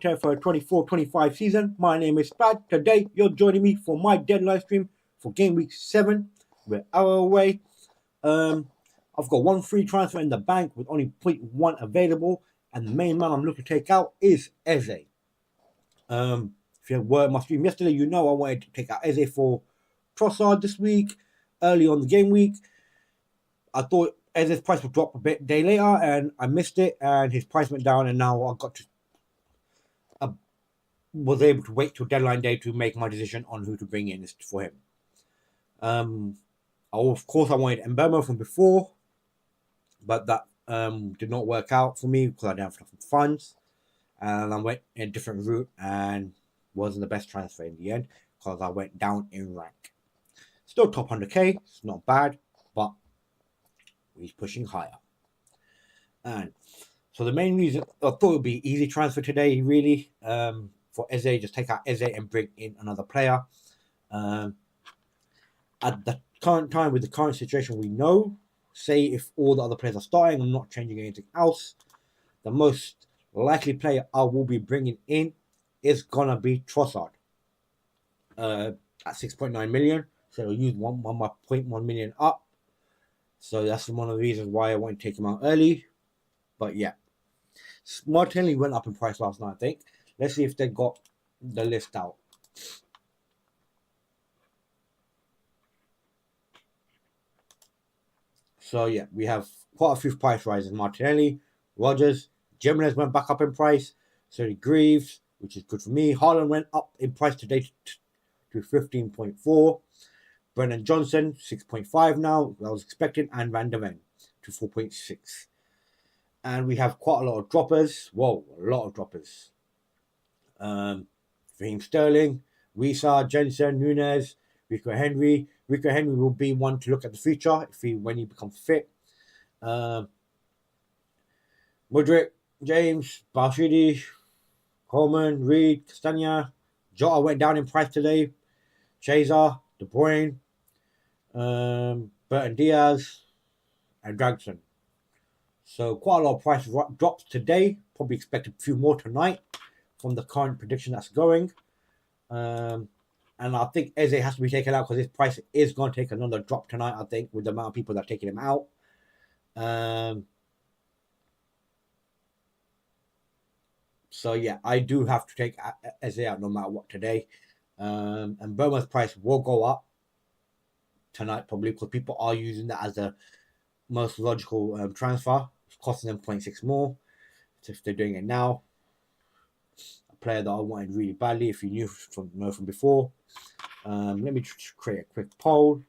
for 24-25 season. My name is Spad. Today, you're joining me for my dead live stream for Gameweek 7. We're hour away. I've got one free transfer in the bank with only 0.1 available, and the main man I'm looking to take out is Eze. If you were in my stream yesterday, you know I wanted to take out Eze for Trossard this week, early on the game week. I thought Eze's price would drop a bit day later, and I missed it, and his price went down, and now I got to was able to wait till deadline day to make my decision on who to bring in for him. Of course, I wanted Mbemo from before, but that did not work out for me because I didn't have enough funds, and I went in a different route and wasn't the best transfer in the end because I went down in rank. Still top 100k, it's not bad, but he's pushing higher. And so the main reason I thought it would be easy transfer today, really, for Eze, just take out Eze and bring in another player. At the current time, with the current situation, we know, say if all the other players are starting, I'm not changing anything else, the most likely player I will be bringing in is gonna be Trossard at 6.9 million. So I'll use 1.1 million up. So that's one of the reasons why I want to take him out early. But yeah, Martinelli went up in price last night, I think. Let's see if they got the list out. So yeah, we have quite a few price rises. Martinelli, Rodgers, Jimenez went back up in price. So did Greaves, which is good for me. Haaland went up in price today to 15.4. Brennan Johnson, 6.5 now, I was expecting, and Van der Ven to 4.6. And we have quite a lot of droppers. Whoa, a lot of droppers. Raheem Sterling, Wisa, Jensen, Nunez, Rico Henry. Rico Henry will be one to look at the future when he becomes fit. Mudryk, James, Balshidi, Coleman, Reed, Castagna. Jota went down in price today. Chaser, De Bruyne, Burton Diaz, and Dragson. So quite a lot of price drops today. Probably expect a few more tonight from the current prediction that's going. And I think Eze has to be taken out because his price is going to take another drop tonight, I think, with the amount of people that are taking him out. So yeah, I do have to take Eze out no matter what today. And Burma's price will go up tonight probably because people are using that as the most logical transfer. It's costing them 0.6 more. So if they're doing it now, a player that I wanted really badly, if you knew from before. Let me create a quick poll.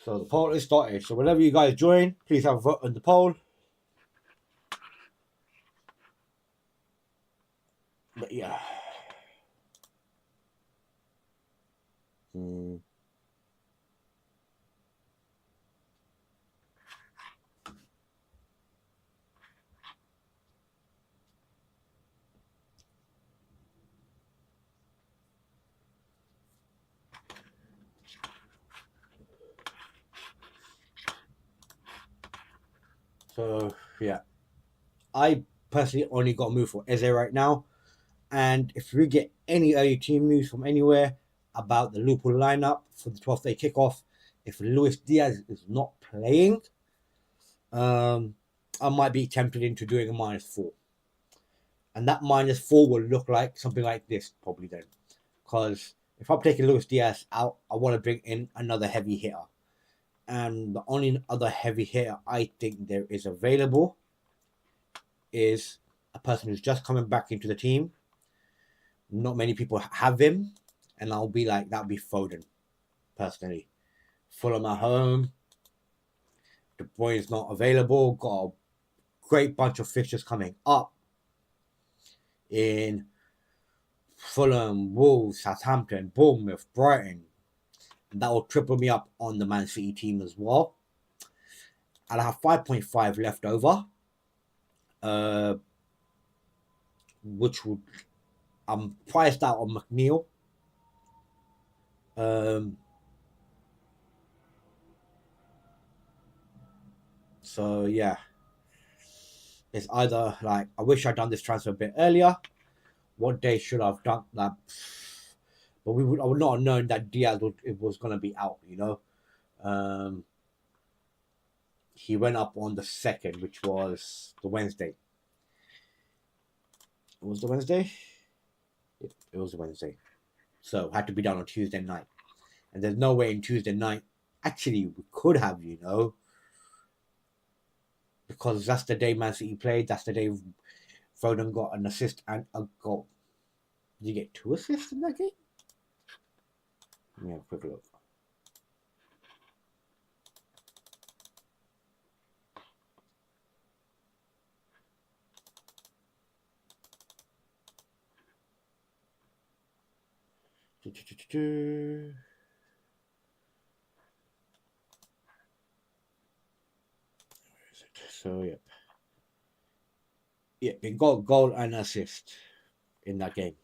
So the poll is started. So whenever you guys join, please have a vote on the poll. But yeah. So yeah, I personally only got a move for Eze right now, and if we get any early team moves from anywhere about the Liverpool lineup for the 12th day kickoff, if Luis Diaz is not playing, I might be tempted into doing a -4, and that -4 will look like something like this probably then, because if I'm taking Luis Diaz out, I want to bring in another heavy hitter. And the only other heavy hitter I think there is available is a person who's just coming back into the team. Not many people have him, and I'll be like, that would be Foden, personally. Fulham at home. De Bruyne's not available. Got a great bunch of fixtures coming up in Fulham, Wolves, Southampton, Bournemouth, Brighton. That will triple me up on the Man City team as well. And I have 5.5 left over, which would, I'm priced out on McNeil. So yeah, it's either like I wish I'd done this transfer a bit earlier. What day should I have done that? But I would not have known that Diaz was going to be out. He went up on the 2nd, which was the Wednesday. It was the Wednesday. It was the Wednesday. So had to be done on Tuesday night. And there's no way in Tuesday night. Actually, we could have, because that's the day Man City played. That's the day Foden got an assist and a goal. Did he get 2 assists in that game? Let me have a quick look. So he got goal and assist in that game.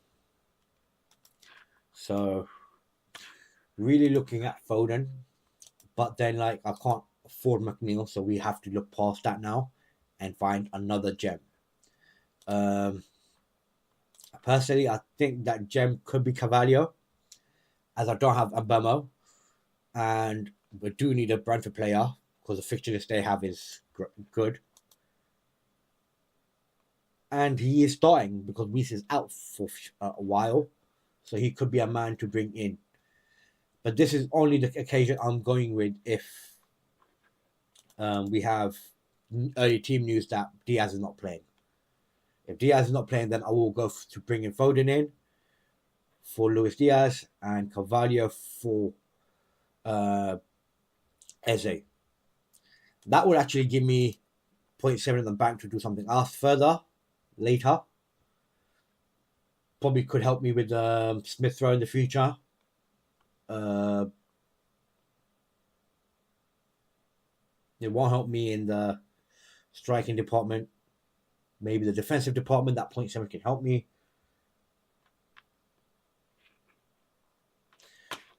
So really looking at Foden, but then I can't afford McNeil, so we have to look past that now and find another gem. Personally, I think that gem could be Carvalho, as I don't have Mbemo, and we do need a Brentford player because the fixture list they have is good. And he is starting because Weiss is out for a while, so he could be a man to bring in. But this is only the occasion I'm going with if we have early team news that Diaz is not playing. If Diaz is not playing, then I will go to bring in Foden in for Luis Diaz and Carvalho for Eze. That would actually give me 0.7 in the bank to do something else further later. Probably could help me with Smith Rowe in the future. It won't help me in the striking department. Maybe the defensive department, that 0.7 can help me.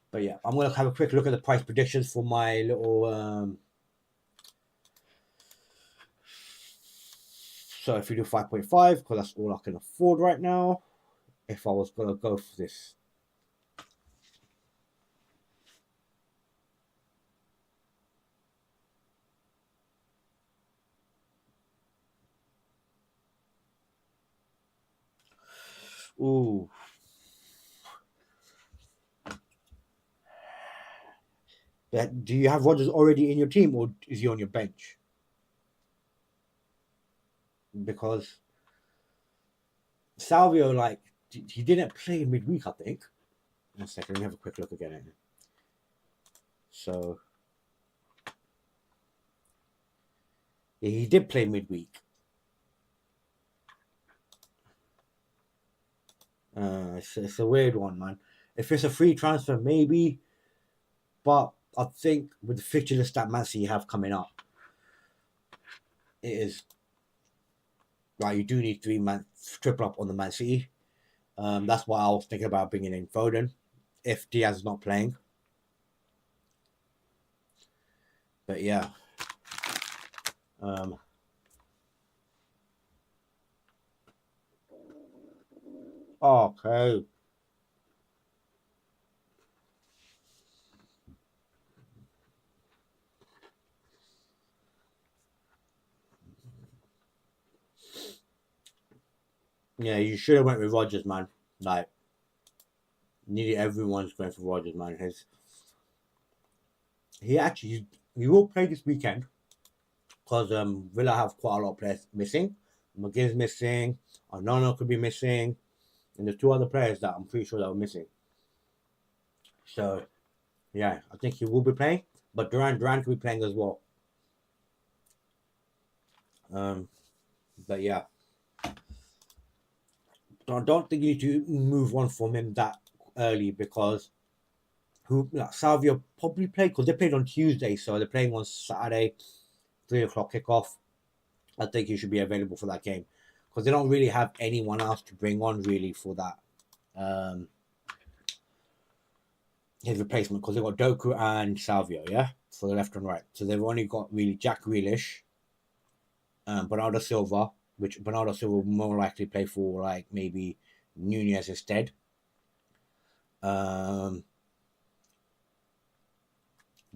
But yeah, I'm going to have a quick look at the price predictions for my little... So if we do 5.5, because that's all I can afford right now, if I was going to go for this. Ooh. Do you have Rodgers already in your team, or is he on your bench? Because Salvio, he didn't play midweek, I think. 1 second, let me have a quick look again. So, yeah, he did play midweek. It's a weird one, man. If it's a free transfer, maybe. But I think with the fixture list that Man City have coming up, it is you do need 3 man triple up on the Man City. That's why I was thinking about bringing in Foden if Diaz is not playing. But yeah. Okay. Yeah, you should have went with Rodgers, man. Nearly everyone's going for Rodgers, man. He will play this weekend because Villa have quite a lot of players missing. McGinn's missing. Onana could be missing. And there's 2 other players that I'm pretty sure that were missing. So, yeah, I think he will be playing. But Duran could be playing as well. But yeah, I don't think you need to move on from him that early because Salvia probably played because they played on Tuesday, so they're playing on Saturday, 3 o'clock kickoff. I think he should be available for that game because they don't really have anyone else to bring on really for that. His replacement because they've got Doku and Salvio, yeah, for the left and right. So they've only got really Jack Grealish, Bernardo Silva, which Bernardo Silva will more likely play for like maybe Nunez instead.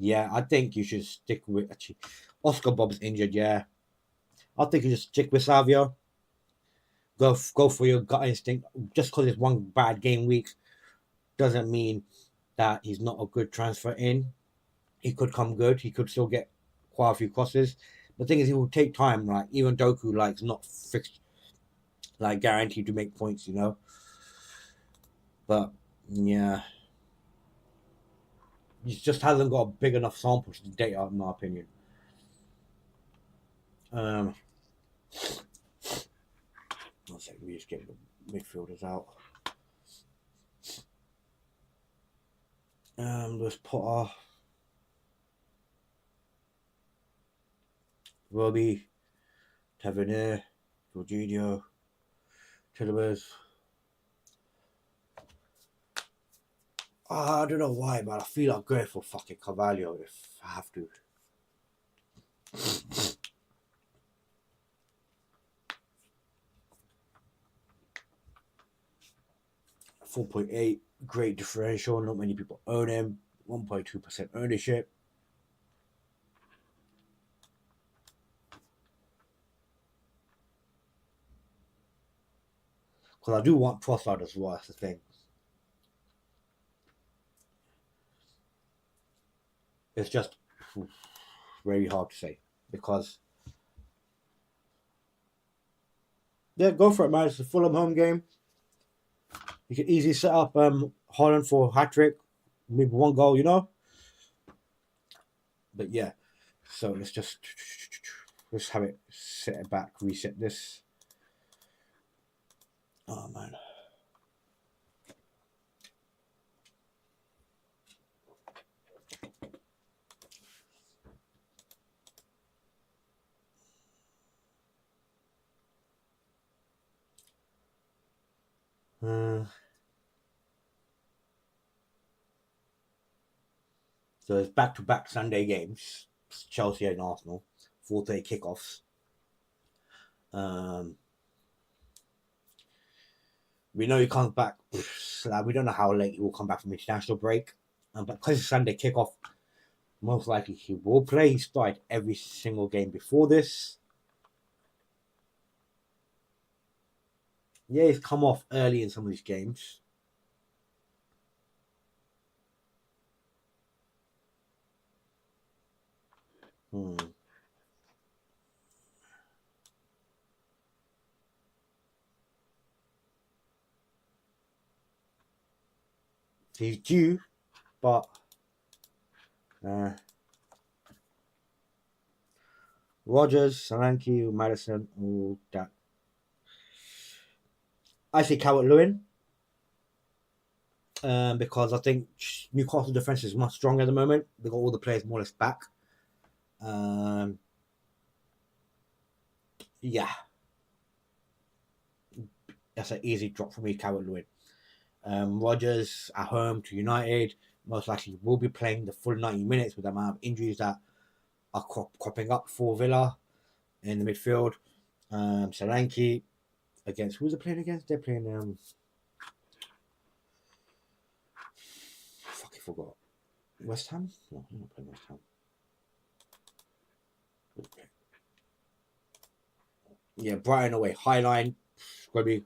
Yeah, I think you should stick with actually Oscar Bob's injured, yeah. I think you just stick with Savio. Go for your gut instinct. Just because it's one bad game week doesn't mean that he's not a good transfer in. He could come good. He could still get quite a few crosses. The thing is, he will take time. Like even Doku, like not fixed, like guaranteed to make points, you know. But yeah, he just hasn't got a big enough sample to date out, in my opinion. One second, we just get the midfielders out. Lewis Potter, Robbie, Tavernier, Jorginho, Tillemans. I don't know why, but I feel like going for fucking Carvalho if I have to. 4.8, great differential. Not many people own him. 1.2% ownership. Because I do want Trossard as well. That's the thing. It's just very hard to say because yeah, go for it, man. It's a Fulham home game. You can easily set up Holland for a hat trick, maybe one goal, you know. But yeah, so let's have it set it back, reset this. Oh man. So it's back-to-back Sunday games. Chelsea and Arsenal, 4:30 kickoffs. We know he comes back. We don't know how late he will come back from international break. But because it's Sunday kickoff, most likely he will play. He started every single game before this. Yeah, he's come off early in some of these games. He's due, but Rogers, Solanke, Madison, all that. I say Calvert-Lewin because I think Newcastle defense is much stronger at the moment. They've got all the players more or less back. Yeah, that's an easy drop for me, Calvert-Lewin. Rogers at home to United most likely will be playing the full 90 minutes with the amount of injuries that are cropping up for Villa in the midfield. Solanke against who's they playing against? They're playing fuck, I forgot. West Ham? No, they're not playing West Ham. Yeah, Brighton away. High line. Gonna be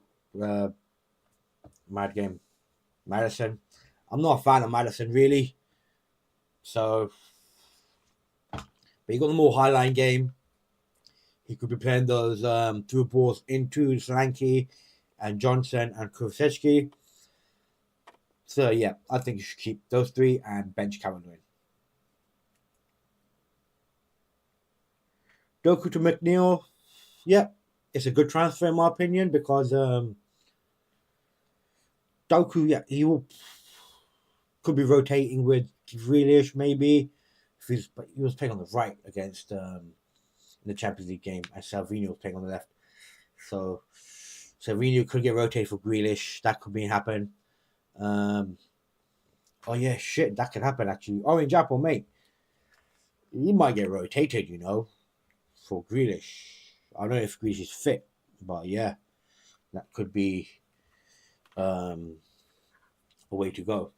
mad game. Madison. I'm not a fan of Madison really. So but you got the more high line game. He could be playing those through balls into Solanke and Johnson and Kulusevski. So yeah, I think you should keep those three and bench Calvert-Lewin. Doku to McNeil. Yep. it's a good transfer in my opinion because Doku, yeah, could be rotating with Grealish maybe. But he was playing on the right against in the Champions League game, and Salvini was playing on the left. So Salvini could get rotated for Grealish. That could be happen. Oh yeah, shit, that could happen actually. Orange Apple, mate, he might get rotated, for Grealish. I don't know if Grealish is fit, but yeah, that could be a way to go.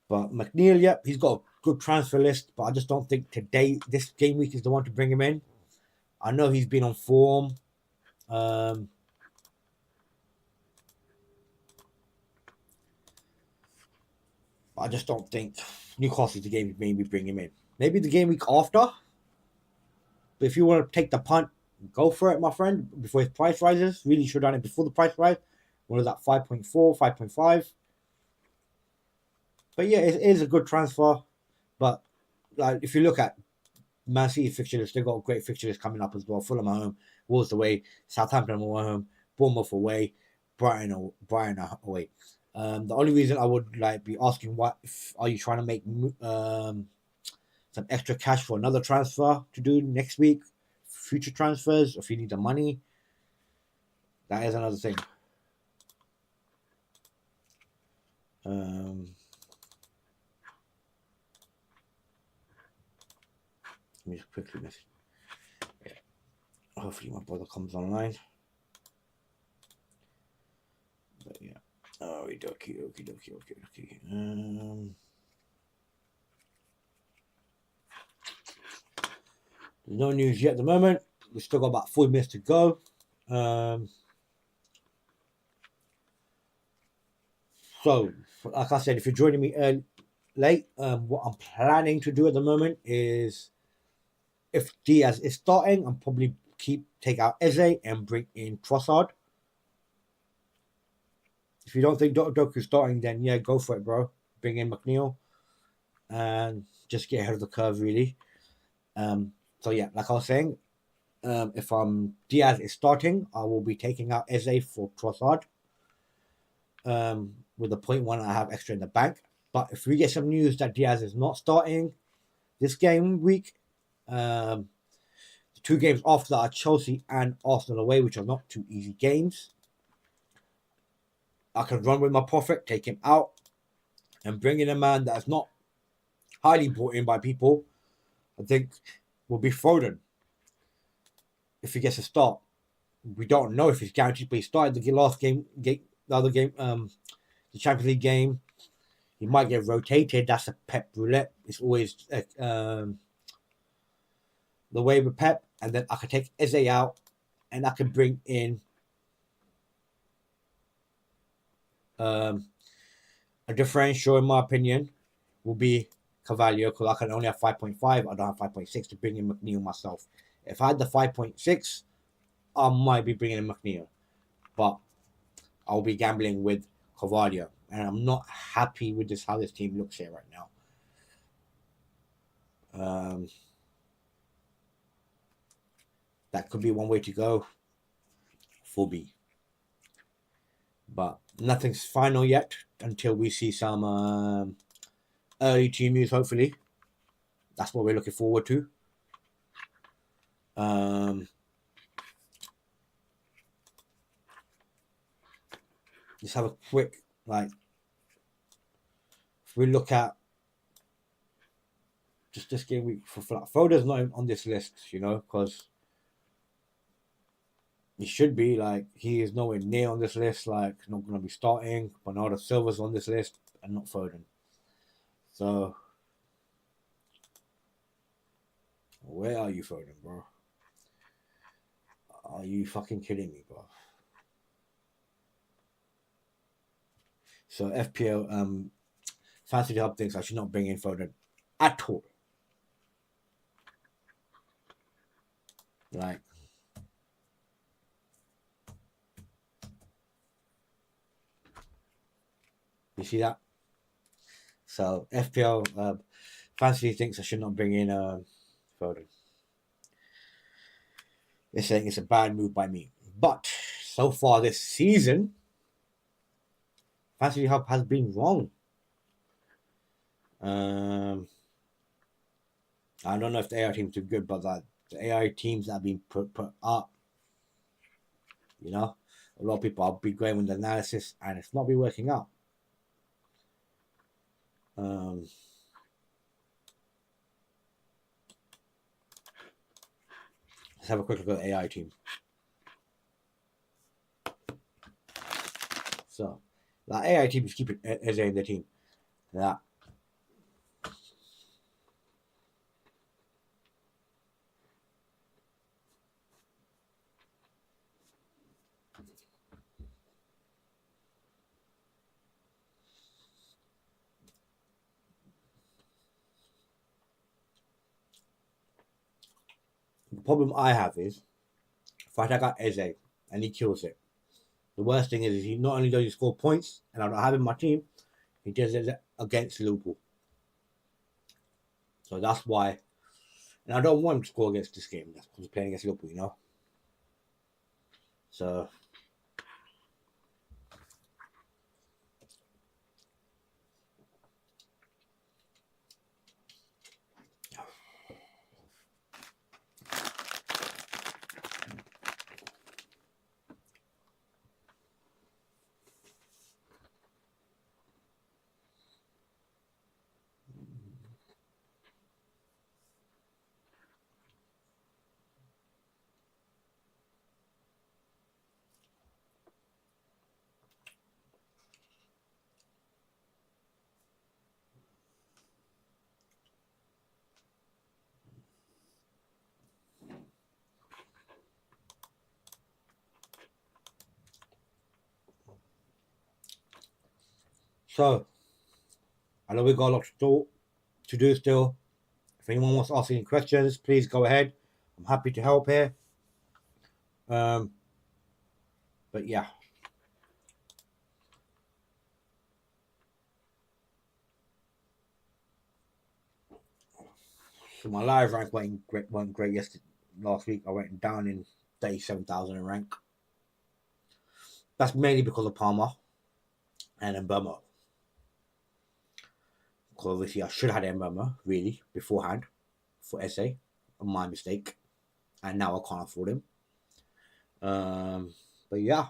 But McNeil, yep, he's got a good transfer list, but I just don't think this game week is the one to bring him in. I know he's been on form. But I just don't think Newcastle is the game maybe bring him in. Maybe the game week after. But if you want to take the punt, go for it, my friend, before his price rises. Really should have done it before the price rise. What is that, 5.4, 5.5? But yeah, it is a good transfer. But like, if you look at Man City fixtures, they've got great fixtures coming up as well. Fulham at home, Wolves away, Southampton at home, Bournemouth away, Brighton away. The only reason I would be asking, are you trying to make some extra cash for another transfer to do next week, future transfers, if you need the money? That is another thing. Let me just quickly message. Yeah. Hopefully my brother comes online. But yeah. Okay. No news yet at the moment. We've still got about 4 minutes to go. So, like I said, if you're joining me late, what I'm planning to do at the moment is, if Diaz is starting, I'm probably take out Eze and bring in Trossard. If you don't think Doku's starting, then yeah, go for it, bro. Bring in McNeil and just get ahead of the curve, really. So yeah, like I was saying, if Diaz is starting, I will be taking out Eze for Trossard. With the 0.1 I have extra in the bank. But if we get some news that Diaz is not starting this game week, the 2 games after that are Chelsea and Arsenal away, which are not 2 easy games. I can run with my profit, take him out, and bring in a man that's not highly brought in by people. I think will be Foden if he gets a start. We don't know if he's guaranteed, but he started the last game, the other game, the Champions League game. He might get rotated. That's a Pep roulette. It's always the way with Pep. And then I can take Eze out, and I can bring in a differential, in my opinion, will be Cavalier, because I can only have 5.5. I don't have 5.6 to bring in McNeil myself. If I had the 5.6, I might be bringing in McNeil. But I'll be gambling with Cavalier. And I'm not happy with how this team looks here right now. That could be one way to go for me. But nothing's final yet until we see some early team news, hopefully. That's what we're looking forward to. Just have a quick, if we look at just this game week for Foden's not on this list, because he should be, he is nowhere near on this list, not going to be starting. Bernardo Silva's on this list and not Foden. So, where are you, Foden, bro? Are you fucking kidding me, bro? So, FPL Fantasy Hub thinks I should not bring in Foden at all. You see that? So FPL Fantasy thinks I should not bring in Foden. They're saying it's a bad move by me. But so far this season, Fantasy Hub has been wrong. I don't know if the AI teams are good, but the AI teams that have been put up, you know, a lot of people have been going with the analysis and it's not been working out. Let's have a quick look at the AI team. So, the AI team is keeping Eze in the team. Yeah. The problem I have is if I take out Eze and he kills it, the worst thing is he not only does he score points and I don't have him in my team, he does it against Liverpool. So that's why, and I don't want him to score against this game. That's because he's playing against Liverpool, you know. So I know we got a lot to do still. If anyone wants to ask any questions, please go ahead. I'm happy to help here. But yeah. So my live rank went great yesterday. Last week I went down in 37,000 in rank. That's mainly because of Palmer and Mbemo. Because obviously I should have had Mbemo really beforehand for SA, my mistake, and now I can't afford him. But yeah,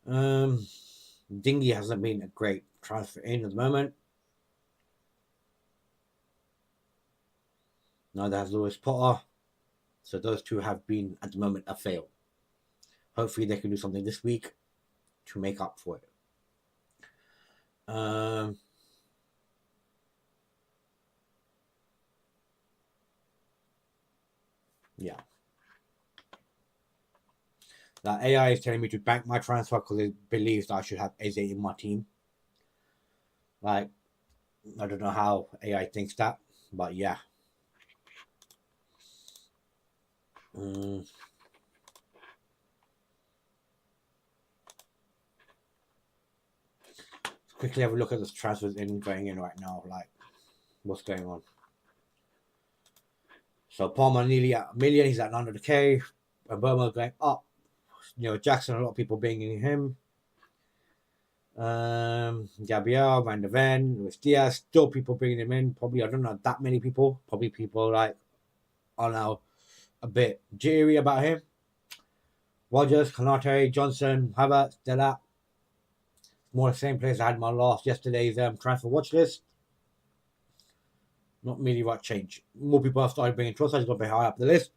Dingy hasn't been a great transfer in at the moment. Neither has Lewis Potter. So those two have been at the moment a fail. Hopefully they can do something this week to make up for it. Yeah. That AI is telling me to bank my transfer because it believes that I should have Eze in my team. Like, I don't know how AI thinks that, but yeah. Quickly have a look at the transfers going in right now. Like, what's going on? So Palmer nearly at $1 million. He's at 900k. And Burma going up. You know, Jackson, a lot of people bringing him. Gabriel, Van der Ven, Luis Diaz, still people bringing him in. Probably, I don't know that many people. Probably people like are now a bit jittery about him. Rogers, Kanate, Johnson, Havertz, Delap. More the same place I had my last yesterday's transfer watch list. Not really much change. More people have started bringing Trossard. He's got to be high up the list.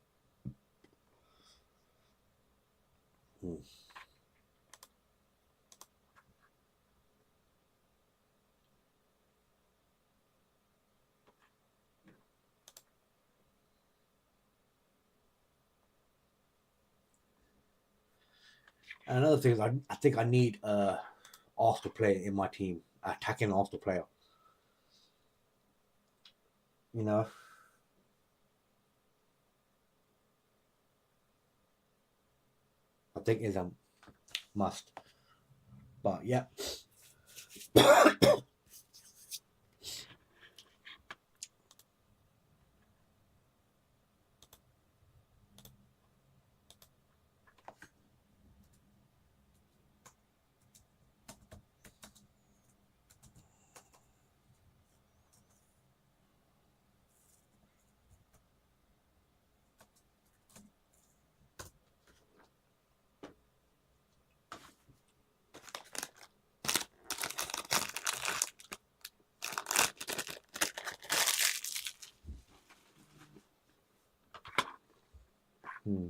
And another thing is I think I need a Arsenal player in my team, attacking Arsenal player. You know, I think is a must. But yeah. Hmm.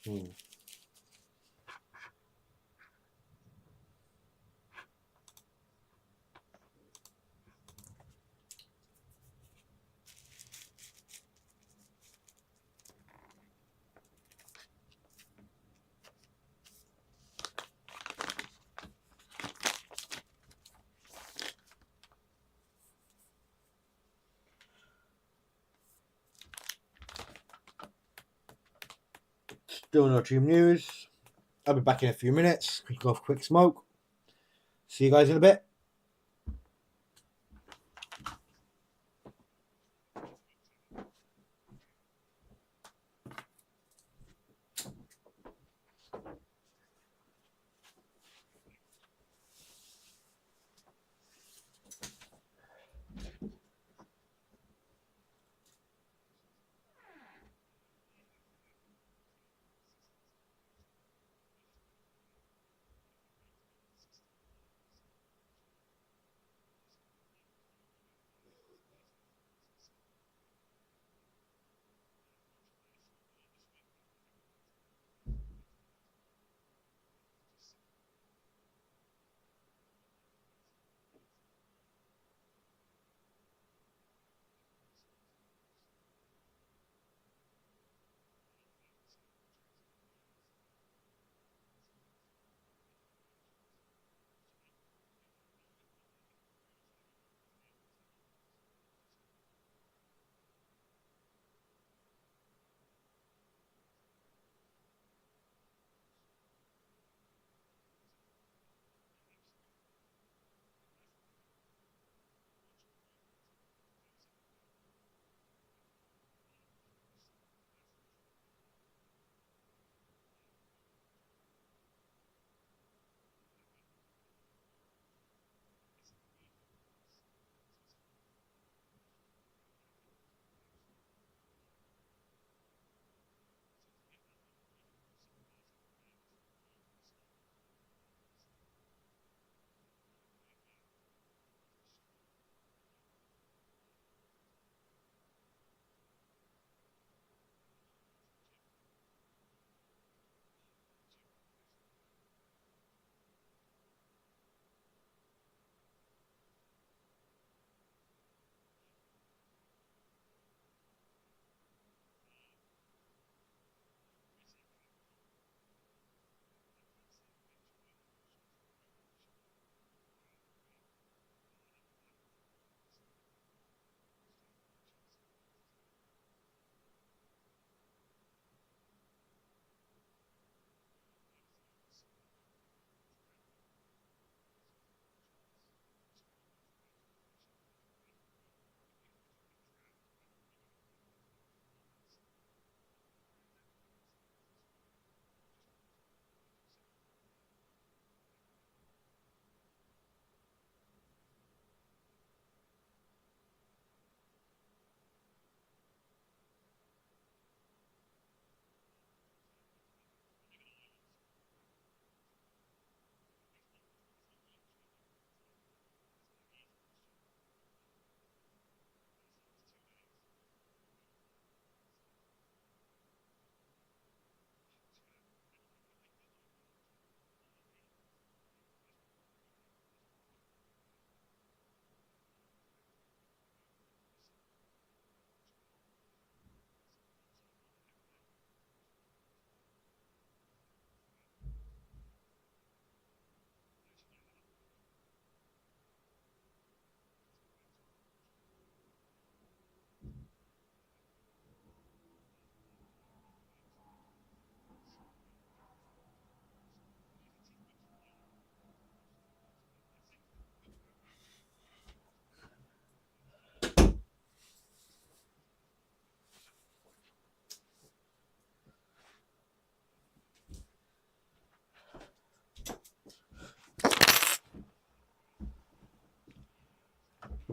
Hmm. Still no team news. I'll be back in a few minutes. We can go for a quick smoke. See you guys in a bit.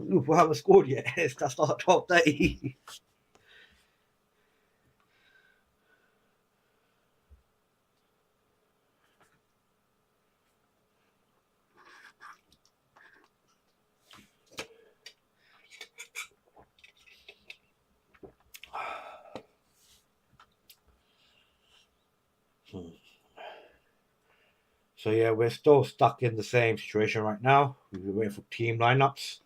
Liverpool haven't scored yet. It's that start 12:30. So yeah, we're still stuck in the same situation right now. We're waiting for team lineups.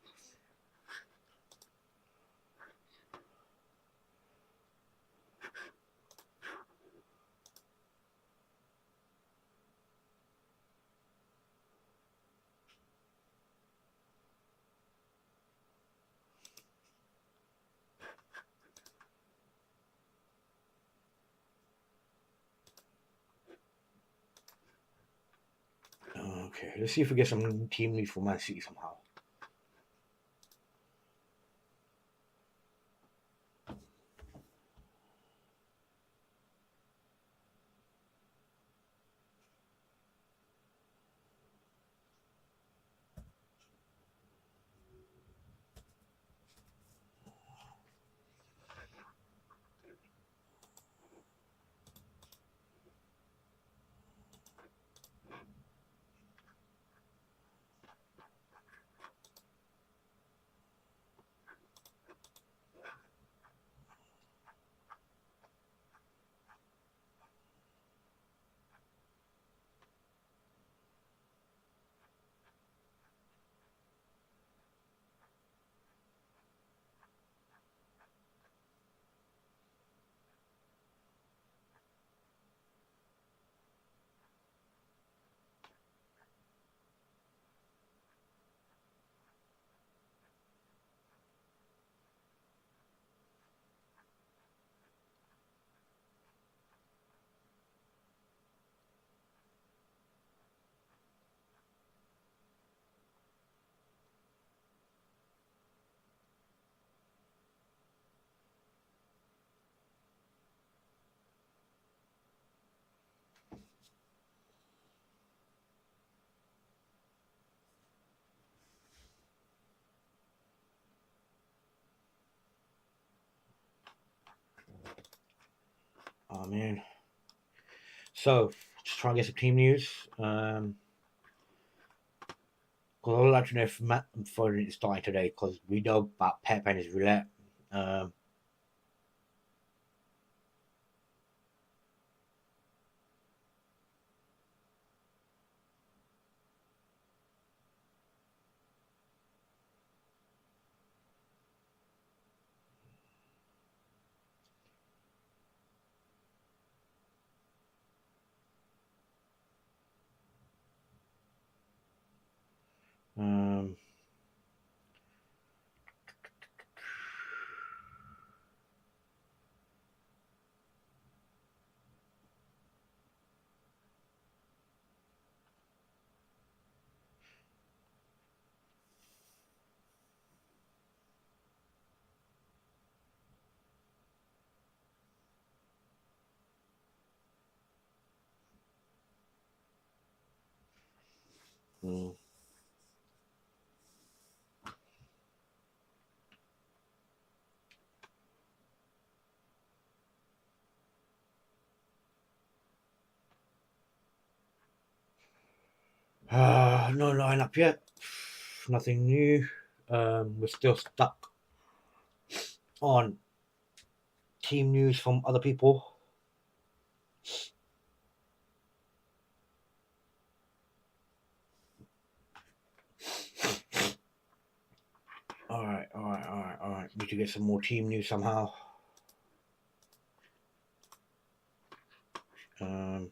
Okay, let's see if we get some team news for Man City somehow. Oh man. So just trying to get some team news. Because I would like to know if Matt and Foden is starting today, because we know about Pep and his roulette. Um, um, mm. No lineup yet. Nothing new. We're still stuck on team news from other people. All right. Need to get some more team news somehow. Um,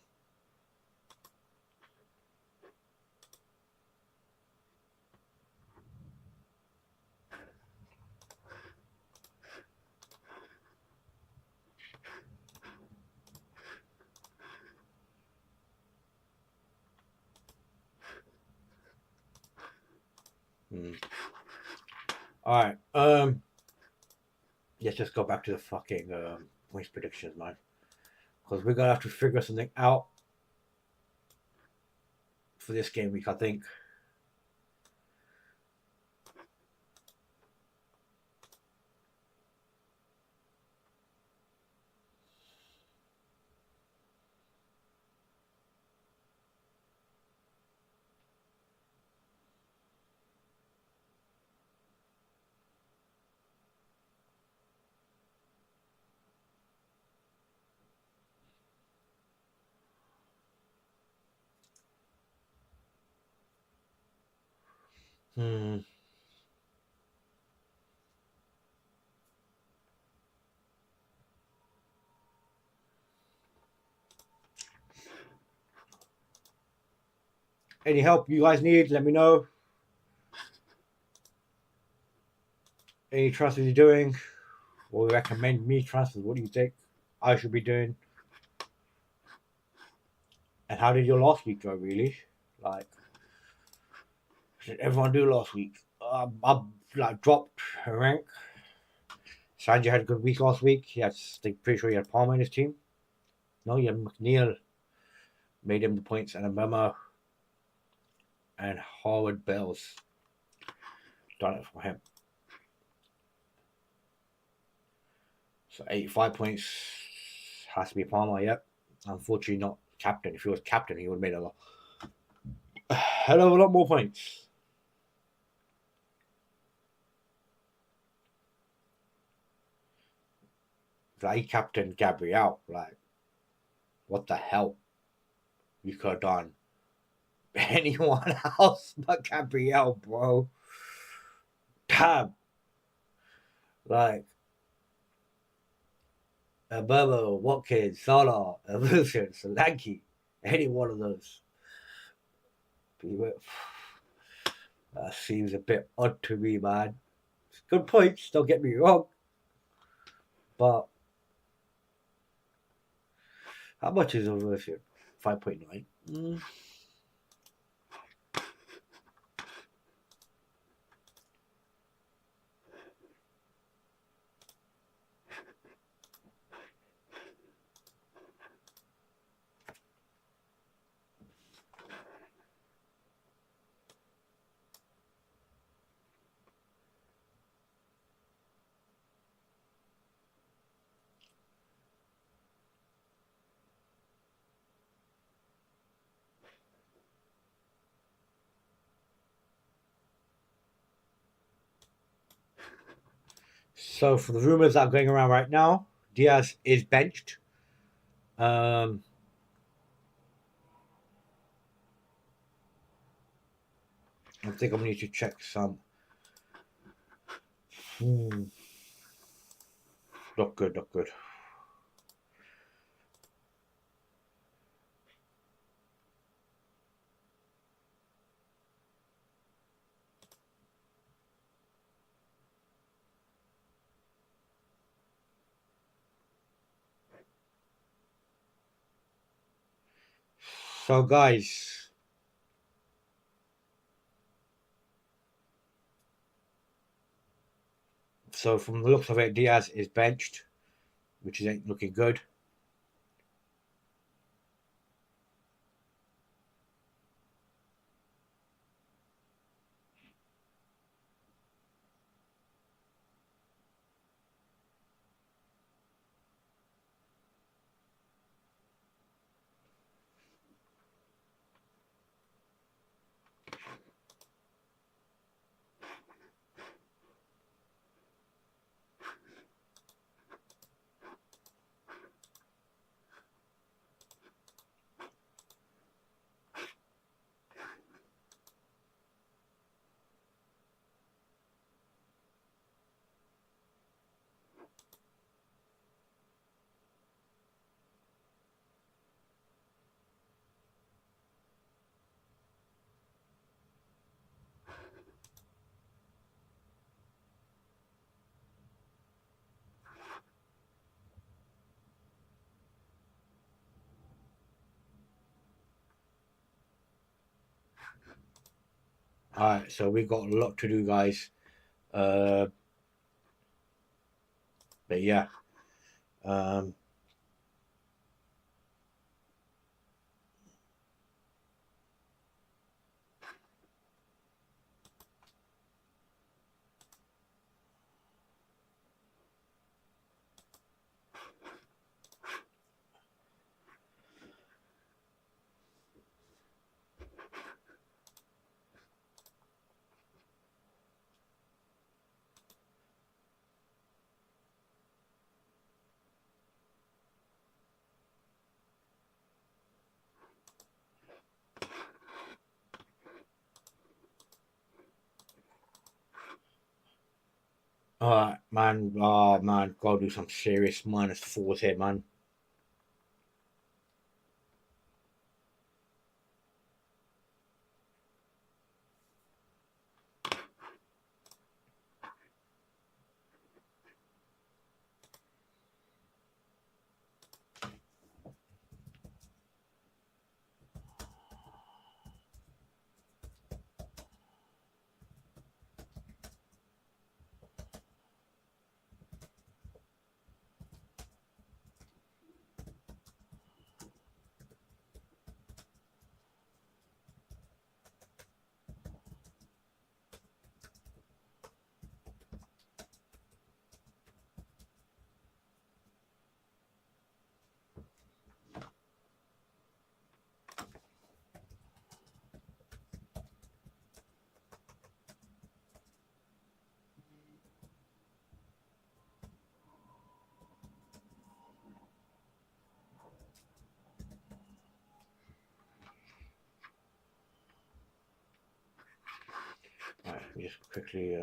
all right. Let's just go back to the fucking points predictions, man. Because we're gonna have to figure something out for this game week, I think. Hmm. Any help you guys need, let me know. Any transfers you're doing, or recommend me transfers? What do you think I should be doing? And how did your last week go, really? Like, what did everyone do last week? I like dropped a rank. Sanjay had a good week last week. He had, pretty sure he had Palmer in his team. No, he had McNeil, made him the points, and Mbema and Howard Bells done it for him. So 85 points has to be Palmer, yep. Unfortunately, not captain. If he was captain, he would have made a hell of a lot more points. Like Captain Gabriel, like, what the hell? You could have done anyone else but Gabriel, bro. Damn. Like, Burbo, Watkins, Salah, Wilson, Solanke, any one of those. That seems a bit odd to me, man. Good points, don't get me wrong. But how much is a version? 5.9. So for the rumors that are going around right now, Diaz is benched. I think I'm gonna need to check some. Not good, not good. So guys, so from the looks of it, Diaz is benched, which ain't looking good. Alright, so we got a lot to do, guys. But yeah. Um, Alright, man. Oh, man. Gotta do some serious minus fours here, man. Alright, just quickly.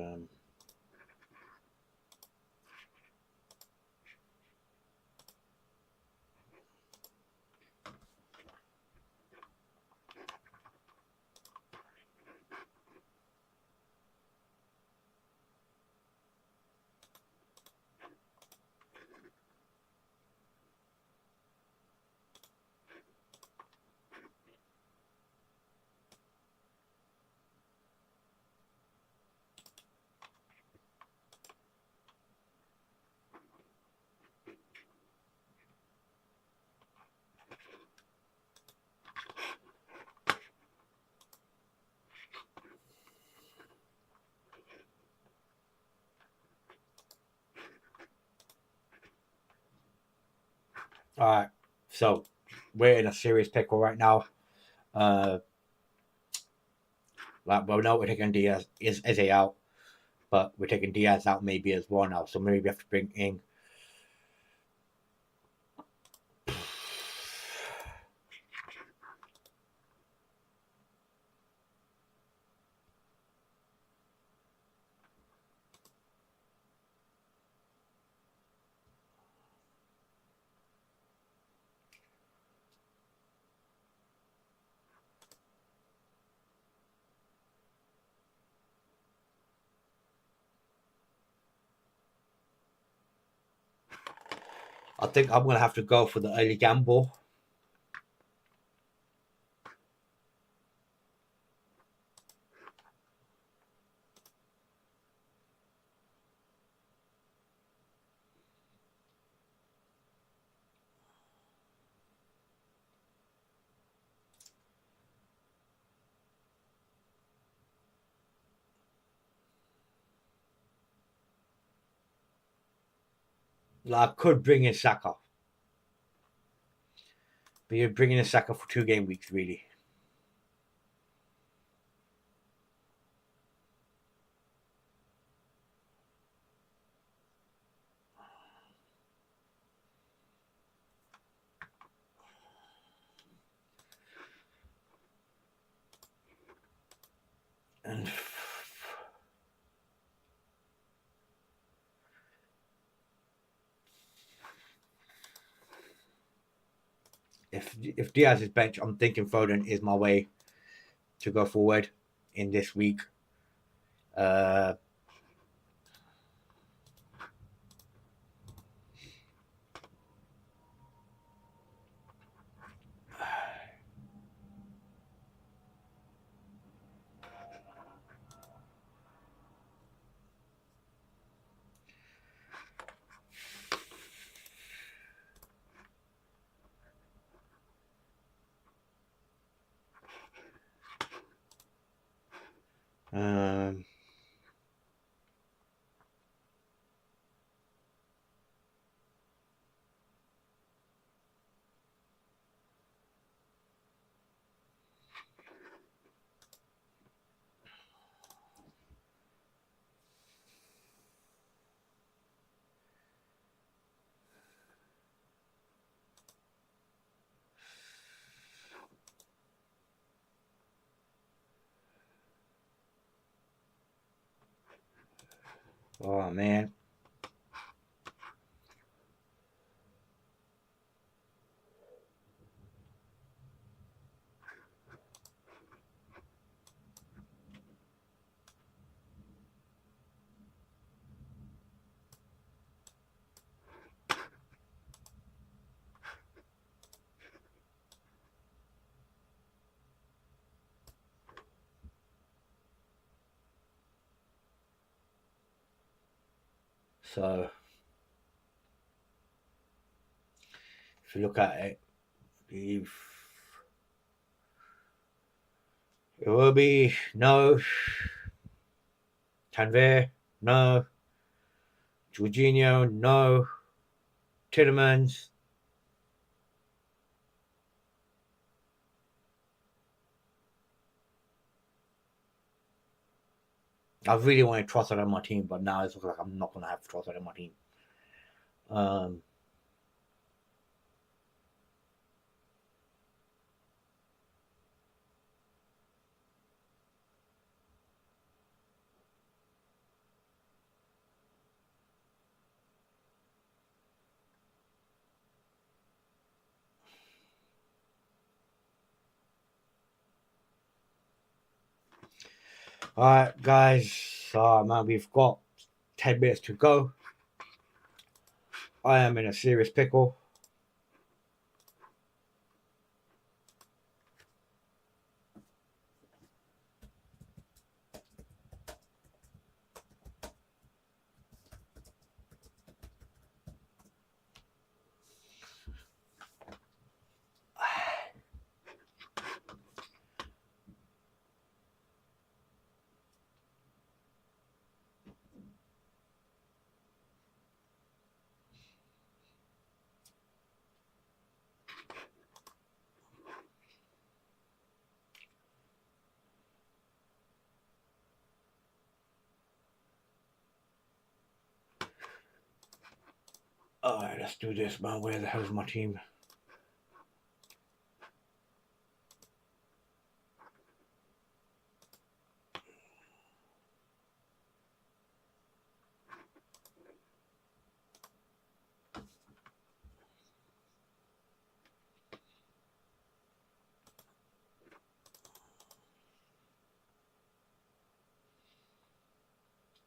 Alright, so we're in a serious pickle right now. Like, well, no, we're taking Diaz is Eze out, but we're taking Diaz out maybe as well now. So maybe we have to bring in. I think I'm gonna have to go for the early gamble. Like, I could bring in Saka, but you're bringing in Saka for 2 game weeks, really. And if Diaz is bench, I'm thinking Foden is my way to go forward in this week. Uh, um, Oh man. So if you look at it, if it will be no Tanver, no Jorginho, no Tillemans. I really wanted Trossard on my team, but now it's looking like I'm not gonna have Trossard on my team. Um, all right, guys. Man, we've got 10 minutes to go. I am in a serious pickle. All right, let's do this, man. Where the hell is my team?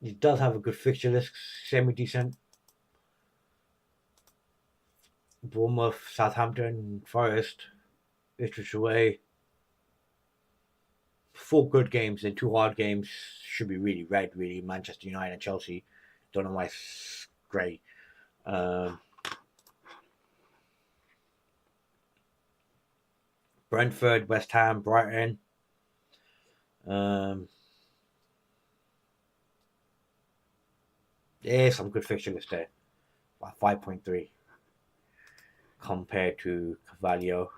He does have a good fixture list, semi-decent. Bournemouth, Southampton, Forest, Ipswich away. 4 good games and 2 hard games. Should be really red, really. Manchester United and Chelsea. Don't know why it's great. Brentford, West Ham, Brighton. Yeah, some good fixture list there. 5.3 compared to Cavallo.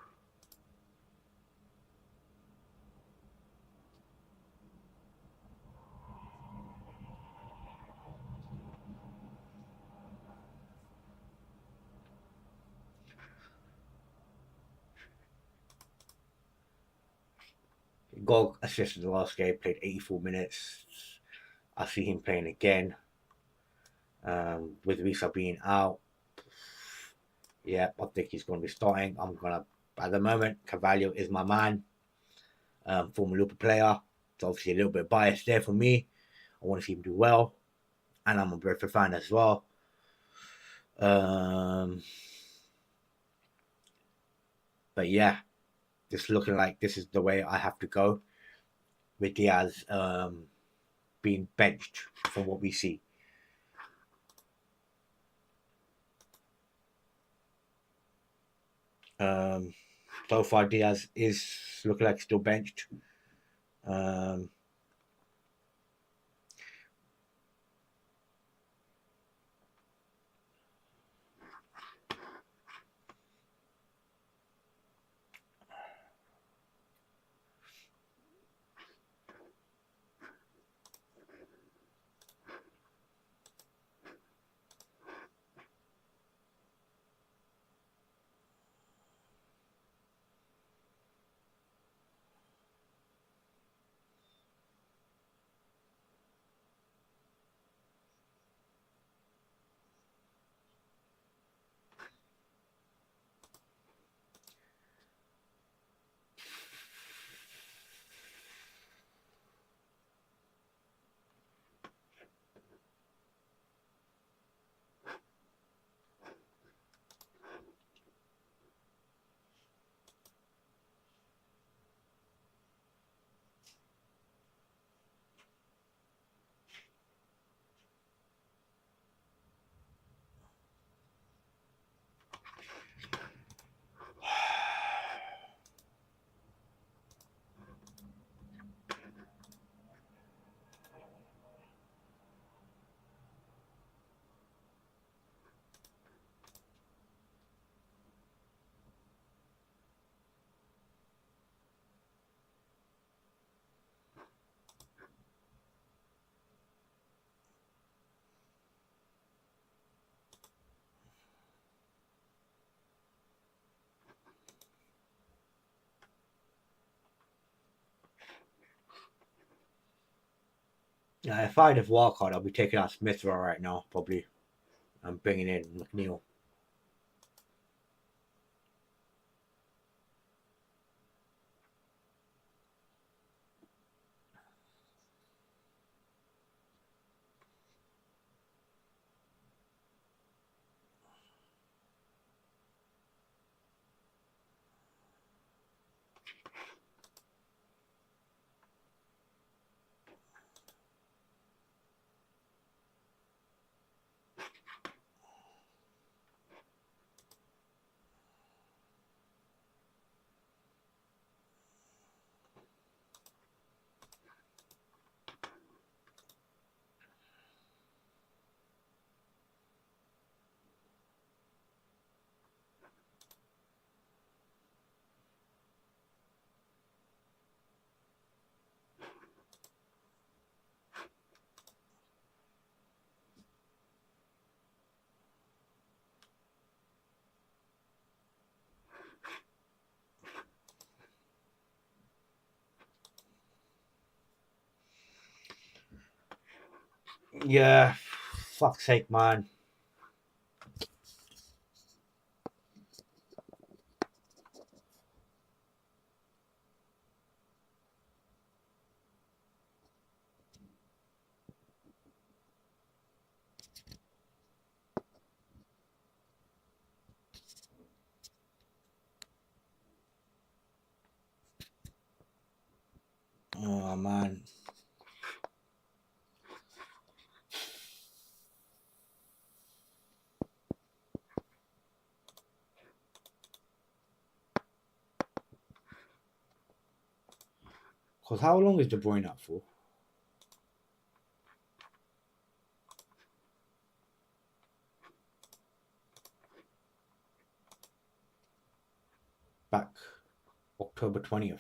Goal assist in the last game, played 84 minutes. I see him playing again. With Risa being out, yeah, I think he's going to be starting. At the moment, Cavallo is my man. Former Liverpool player. It's obviously a little bit biased there for me. I want to see him do well. And I'm a Brentford fan as well. But yeah, just looking like this is the way I have to go with Diaz being benched from what we see. So far, Diaz is looking like still benched. If I had a wildcard, I'll be taking out Smith right now, probably. I'm bringing in McNeil. Yeah, fuck's sake, man. Oh, man. Because how long is De Bruyne up for? Back October 20th.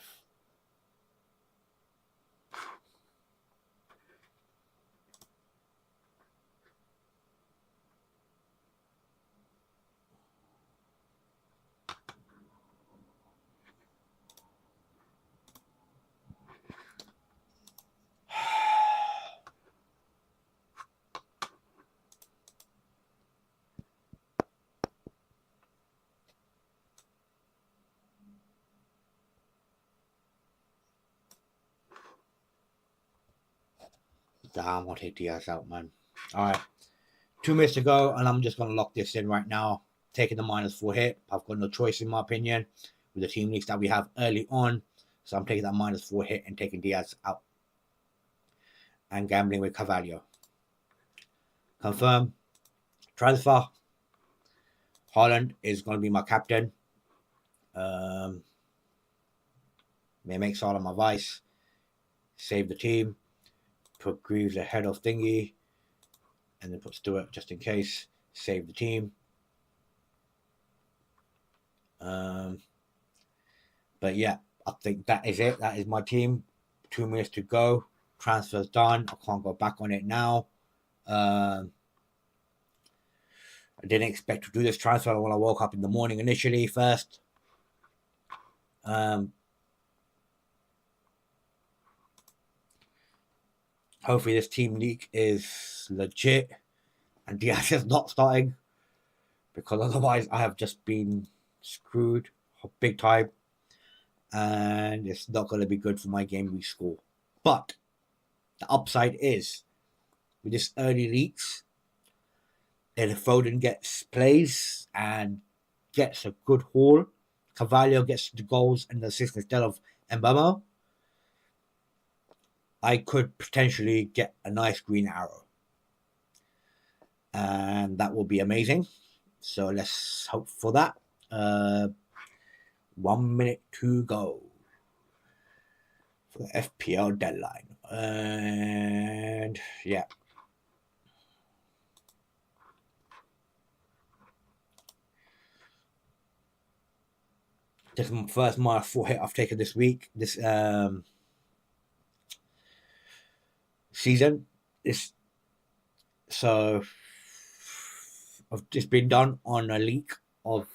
Damn, I'll take Diaz out, man. All right. 2 minutes to go, and I'm just going to lock this in right now. Taking the -4 hit. I've got no choice, in my opinion, with the team leaks that we have early on. So I'm taking that -4 hit and taking Diaz out. And gambling with Carvalho. Confirm. Transfer. Haaland is going to be my captain. May make Salah my vice. Save the team. Put Greaves ahead of Thingy. And then put Stewart just in case. Save the team. But yeah, I think that is it. That is my team. 2 minutes to go. Transfer's done. I can't go back on it now. I didn't expect to do this transfer when I woke up in the morning initially first. Hopefully this team leak is legit and Diaz is not starting, because otherwise I have just been screwed big time and it's not going to be good for my game week score. But the upside is, with this early leaks, if Foden gets plays and gets a good haul, Carvalho gets the goals and the assists instead of Mbama, I could potentially get a nice green arrow. And that will be amazing. So let's hope for that. 1 minute to go for the FPL deadline. And yeah. This is my first -4 hit I've taken this week. This season. So it's been done on a leak of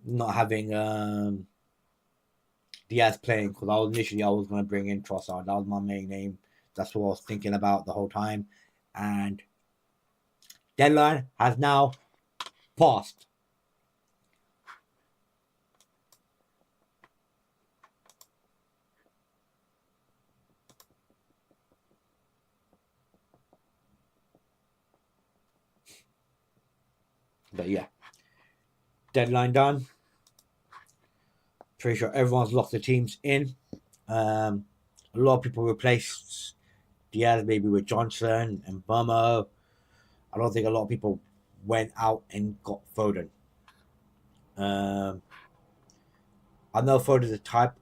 not having Diaz playing, because I was going to bring in Trossard. That was my main aim That's what I was thinking about the whole time. And deadline has now passed. But yeah, deadline done. Pretty sure everyone's locked the teams in. A lot of people replaced Diaz maybe with Johnson and Burmo. I don't think a lot of people went out and got Foden. I know Foden's a type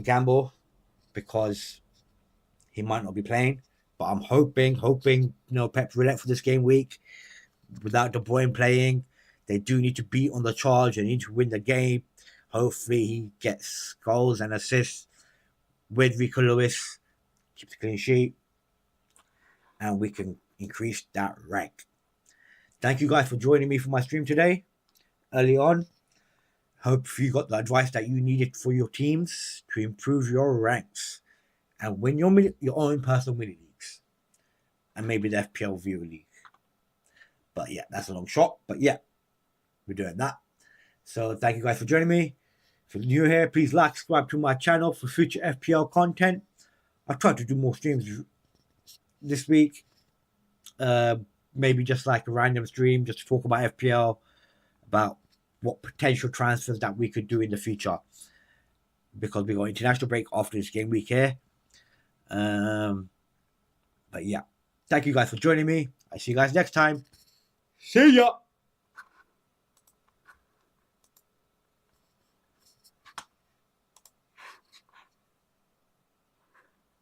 gamble because he might not be playing, but I'm hoping, Pep roulette for this game week without De Bruyne playing. They do need to beat on the charge. They need to win the game. Hopefully he gets goals and assists with Rico Lewis, keeps a clean sheet, and we can increase that rank. Thank you guys for joining me for my stream today, early on. Hope you got the advice that you needed for your teams to improve your ranks and win your own personal mini leagues and maybe the FPL Viewer League. But yeah, that's a long shot. But yeah, we're doing that. So thank you guys for joining me. If you're new here, please like, subscribe to my channel for future FPL content. I'll try to do more streams this week. Maybe just like a random stream just to talk about FPL, about what potential transfers that we could do in the future. Because we got international break after this game week here. But yeah, thank you guys for joining me. I see you guys next time. See ya.